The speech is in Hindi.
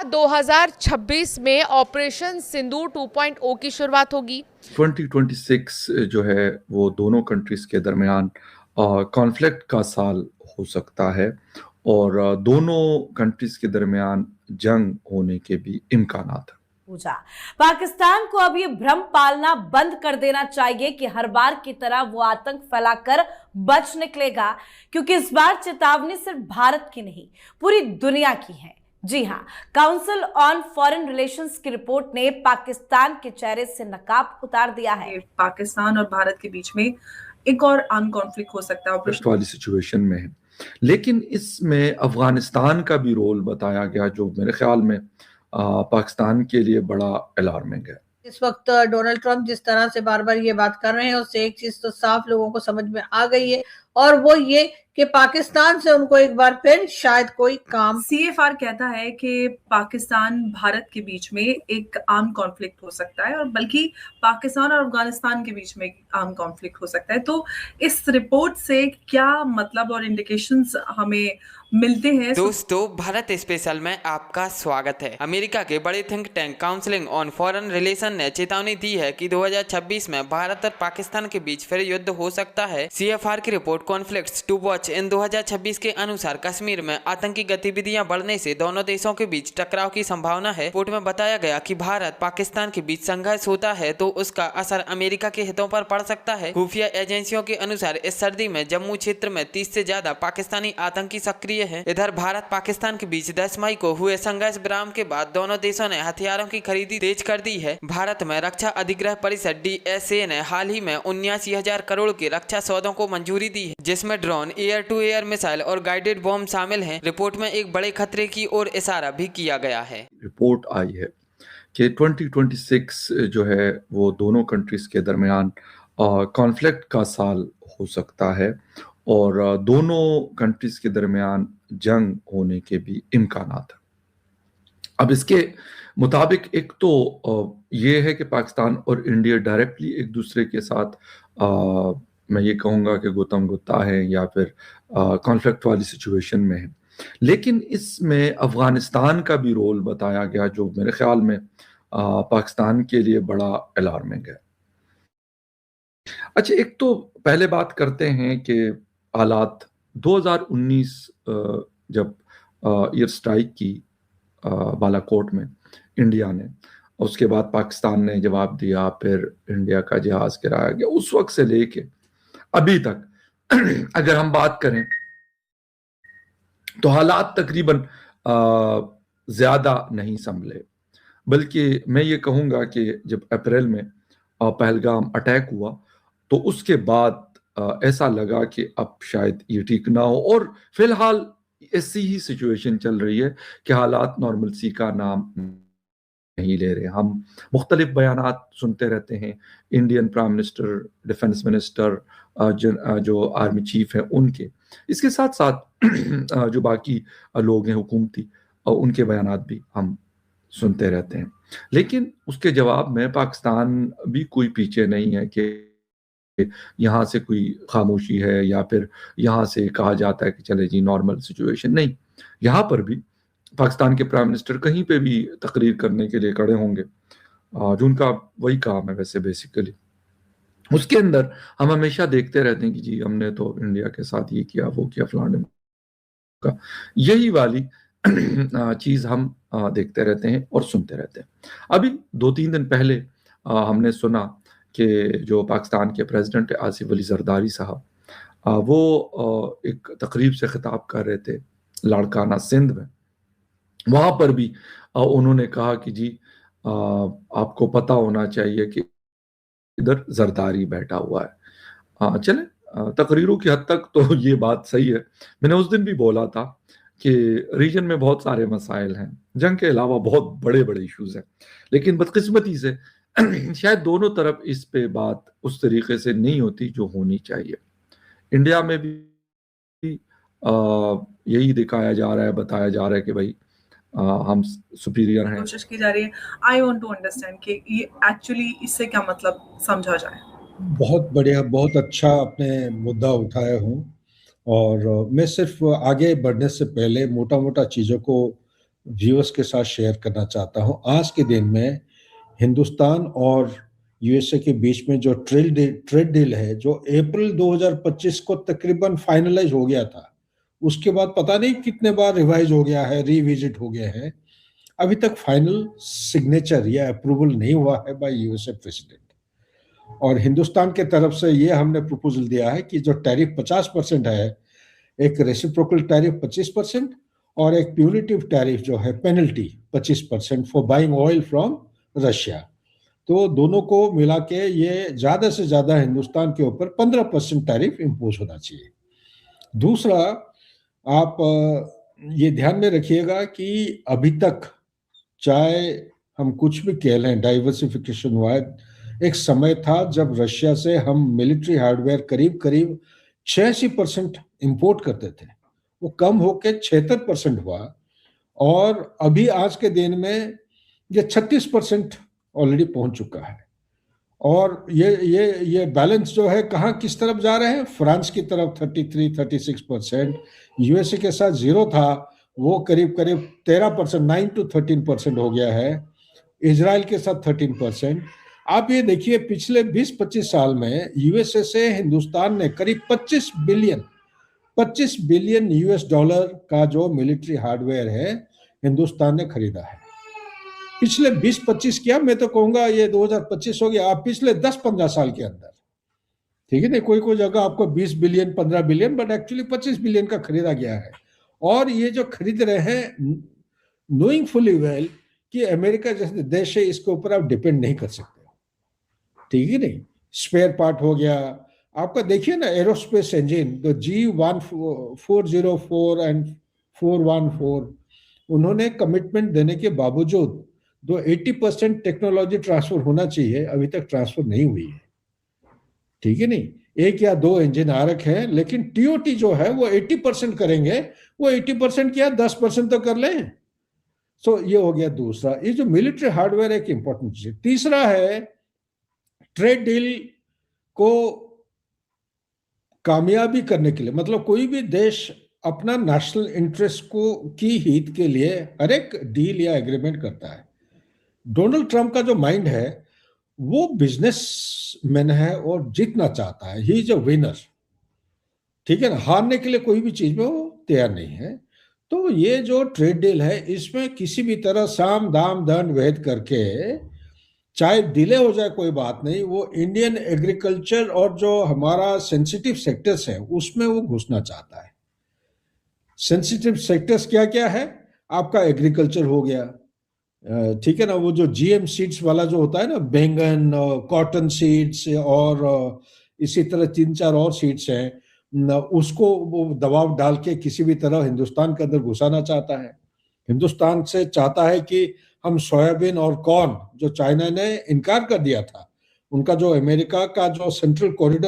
2026 में ऑपरेशन सिंदूर 2.0 की शुरुआत होगी। 2026 जो है वो दोनों कंट्रीज के दरमियान कॉन्फ्लिक्ट का साल हो सकता है और दोनों कंट्रीज के दरमियान जंग होने के भी इम्कानात हैं। पूछा पाकिस्तान को अब ये भ्रम पालना बंद कर देना चाहिए कि हर बार की तरह वो आतंक फैलाकर बच निकलेगा, क्योंकि इस बार चेतावनी सिर्फ भारत की नहीं पूरी दुनिया की है। जी हां, काउंसिल ऑन फॉरेन रिलेशंस की रिपोर्ट ने पाकिस्तान के चेहरे से नकाब उतार दिया है। पाकिस्तान और भारत के बीच में एक और आर्म कॉन्फ्लिक्ट हो सकता है वाली सिचुएशन में है, लेकिन इसमें अफगानिस्तान का भी रोल बताया गया जो मेरे ख्याल में पाकिस्तान के लिए बड़ा अलार्मिंग है। इस वक्त डोनाल्ड ट्रंप जिस तरह से बार बार ये बात कर रहे हैं उससे एक चीज तो साफ लोगों को समझ में आ गई है और वो ये कि पाकिस्तान से उनको एक बार फिर शायद कोई काम। CFR कहता है कि पाकिस्तान भारत के बीच में एक आर्म कॉन्फ्लिक्ट हो सकता है और बल्कि पाकिस्तान और अफगानिस्तान के बीच में एक आर्म कॉन्फ्लिक्ट हो सकता है। तो इस रिपोर्ट से क्या मतलब और इंडिकेशंस हमें मिलते हैं? दोस्तों, भारत स्पेशल में आपका स्वागत है। अमेरिका के बड़े think tank counselling on foreign relation ने चेतावनी दी है कि 2026 में भारत और पाकिस्तान के बीच फिर युद्ध हो सकता है। CFR की report conflicts to watch in 2026 के अनुसार कश्मीर में आतंकी गतिविधियां बढ़ने से दोनों देशों के बीच टकराव की संभावना है। रिपोर्ट में बताया गया कि भारत पाकिस्तान के बीच संघर्ष होता है तो उसका असर अमेरिका के हितों पर पड़ सकता है। खुफिया एजेंसियों के अनुसार इस सर्दी में जम्मू क्षेत्र में 30 से ज्यादा पाकिस्तानी आतंकी सक्रिय है। इधर भारत पाकिस्तान के बीच 10 मई को हुए संघर्ष विराम के बाद दोनों देशों ने हथियारों की खरीदी तेज कर दी है। भारत में रक्षा अधिग्रह परिषद DSA ने हाल ही में 79,000 करोड़ के रक्षा सौदों को मंजूरी दी है, जिसमें drone, air to air missile और गाइडेड बॉम्ब शामिल हैं। रिपोर्ट में एक बड़े खतरे की ओर इशारा भी किया गया है। रिपोर्ट आई है कि 2026 जो है वो दोनों कंट्रीज के दरमियान कॉन्फ्लिक्ट का साल हो सकता है और दोनों कंट्रीज के दरमियान जंग होने के भी इम्कानात हैं। अब इसके मुताबिक एक तो ये है कि पाकिस्तान और इंडिया डायरेक्टली एक दूसरे के साथ मैं ये कहूँगा कि गुत्तम गुत्ता है या फिर कॉन्फ्लिक्ट वाली सिचुएशन में है, लेकिन इसमें अफगानिस्तान का भी रोल बताया गया जो मेरे ख्याल में पाकिस्तान के लिए बड़ा अलार्मिंग है। अच्छा, एक तो पहले बात करते हैं कि हालात 2019 जब एयर स्ट्राइक की बालाकोट में इंडिया ने, उसके बाद पाकिस्तान ने जवाब दिया, फिर इंडिया का जहाज गिराया गया। उस वक्त से लेके अभी तक अगर हम बात करें तो हालात तकरीबन ज्यादा नहीं संभले, बल्कि मैं ये कहूँगा कि जब अप्रैल में पहलगाम अटैक हुआ तो उसके बाद ऐसा लगा कि अब शायद ये ठीक ना हो और फिलहाल ऐसी ही सिचुएशन चल रही है कि हालात नॉर्मलसी का नाम नहीं ले रहे। हम मुख्तलिफ बयानात सुनते रहते हैं, Indian prime minister, defence minister, जो आर्मी चीफ हैं उनके, इसके साथ साथ जो बाकी लोग हैं हुकूमती, उनके बयानात भी हम सुनते रहते हैं। लेकिन उसके जवाब में पाकिस्तान भी कोई पीछे नहीं है कि यहाँ से कोई खामोशी है या फिर यहाँ से कहा जाता है कि चले जी नॉर्मल सिचुएशन। नहीं, यहाँ पर भी पाकिस्तान के प्राइम मिनिस्टर कहीं पे भी तकरीर करने के लिए खड़े होंगे, जो उनका वही काम है वैसे बेसिकली। उसके अंदर हम हमेशा देखते रहते हैं कि जी हमने तो इंडिया के साथ ये किया, वो किया, फलाने का, यही वाली चीज हम देखते रहते हैं और सुनते रहते हैं। अभी 2-3 दिन पहले हमने सुना कि जो पाकिस्तान के प्रेसिडेंट आसिफ अली जरदारी साहब, वो एक तकरीब से खिताब कर रहे थे लाड़काना सिंध में। वहां पर भी उन्होंने कहा कि जी आपको पता होना चाहिए कि इधर जरदारी बैठा हुआ है। चले तकरीरों की हद तक तो ये बात सही है। मैंने उस दिन भी बोला था कि रीजन में बहुत सारे मसाइल हैं, जंग के अलावा बहुत बड़े बड़े इश्यूज हैं, लेकिन बदकिस्मती से शायद दोनों तरफ इस पे बात उस तरीके से नहीं होती जो होनी चाहिए। इंडिया में भी यही दिखाया जा रहा है, बताया जा रहा है कि भाई हम सुपीरियर हैं, कोशिश की जा रही है। आई वांट टू अंडरस्टैंड कि ये एक्चुअली इससे क्या मतलब समझा जाए। बहुत बढ़िया, बहुत अच्छा आपने मुद्दा उठाया हूँ और मैं सिर्फ आगे बढ़ने से पहले मोटा मोटा चीज़ों को व्यूअर्स के साथ शेयर करना चाहता हूं। आज के दिन में हिंदुस्तान और यूएसए के बीच में जो ट्रेड डील है, जो अप्रैल 2025 को तकरीबन फाइनलाइज हो गया था, उसके बाद पता नहीं कितने बार रिवाइज हो गया है, रिविजिट हो गया है, अभी तक फाइनल सिग्नेचर या अप्रूवल नहीं हुआ है बाय यूएसए प्रेसिडेंट। और हिंदुस्तान के तरफ से ये हमने प्रपोजल दिया है कि जो टैरिफ 50% है, एक रेसिप्रोकल टैरिफ 25% और एक प्यूनिटिव टैरिफ जो है penalty 25% for buying oil from Russia, तो दोनों को मिला के ये ज़्यादा से ज़्यादा हिंदुस्तान के ऊपर 15% टैरिफ इम्पोज होना चाहिए। दूसरा, आप ये ध्यान में रखिएगा कि अभी तक चाहे हम कुछ भी कह लें, डाइवर्सिफिकेशन हुआ है, एक समय था जब रशिया से हम मिलिट्री हार्डवेयर करीब करीब 86% इंपोर्ट करते थे, वो कम होकर 76% हुआ, और अभी आज के दिन में ये 36% ऑलरेडी पहुंच चुका है। और ये बैलेंस जो है कहाँ किस तरफ जा रहे हैं? फ्रांस की तरफ 33-36%, यूएसए के साथ जीरो था, वो करीब करीब 13%, 9 to 13% हो गया है, इजराइल के साथ 13%। आप ये देखिए पिछले 20-25 साल में यूएसए से हिंदुस्तान ने करीब 25 बिलियन यूएस डॉलर का जो मिलिट्री हार्डवेयर है हिंदुस्तान ने खरीदा है। पिछले 20-25 क्या, मैं तो कहूंगा ये 2025 हो गया, आप पिछले 10-15 साल के अंदर, ठीक है ना, कोई जगह आपको 20 billion 15 billion, but actually 25 billion का खरीदा गया है। और ये जो खरीद रहे हैं नोइंग फुली वेल कि अमेरिका जैसे देश है, इसके ऊपर आप डिपेंड नहीं कर सकते, ठीक है नहीं। स्पेयर पार्ट हो गया आपका, देखिए ना एरोस्पेस इंजन, तो G404 एंड 414, उन्होंने कमिटमेंट देने के बावजूद जो 80% टेक्नोलॉजी ट्रांसफर होना चाहिए अभी तक ट्रांसफर नहीं हुई है, ठीक है नहीं। 1 या 2 इंजन आ रखे हैं, लेकिन टीओटी जो है वो 80% करेंगे, वो 80% क्या 10% तो कर लें। सो ये हो गया दूसरा। ये जो मिलिट्री हार्डवेयर एक इंपॉर्टेंट चीज। तीसरा है ट्रेड डील को कामयाबी करने के लिए, मतलब कोई भी देश अपना नेशनल इंटरेस्ट को की हित के लिए हर एक डील या एग्रीमेंट करता है। डोनाल्ड ट्रंप का जो माइंड है वो बिजनेसमैन है और जीतना चाहता है, ही इज अ विनर, ठीक है ना, हारने के लिए कोई भी चीज में वो तैयार नहीं है। तो ये जो ट्रेड डील है इसमें किसी भी तरह साम दाम दंड भेद करके, चाहे डिले हो जाए कोई बात नहीं, वो इंडियन एग्रीकल्चर और जो हमारा सेंसिटिव सेक्टर्स है उसमें वो घुसना चाहता है। सेंसिटिव सेक्टर्स क्या क्या है? आपका एग्रीकल्चर हो गया, ठीक है ना, वो जो जीएम सीड्स वाला जो होता है ना, बैंगन, कॉटन सीड्स और इसी तरह 3-4 और सीड्स हैं, उसको वो दबाव डाल के किसी भी तरह हिंदुस्तान के अंदर घुसाना चाहता है। हिंदुस्तान से चाहता है कि हम सोयाबीन और कॉर्न, जो चाइना ने इनकार कर दिया था, उनका जो अमेरिका का जो सेंट्रल कॉरिडोर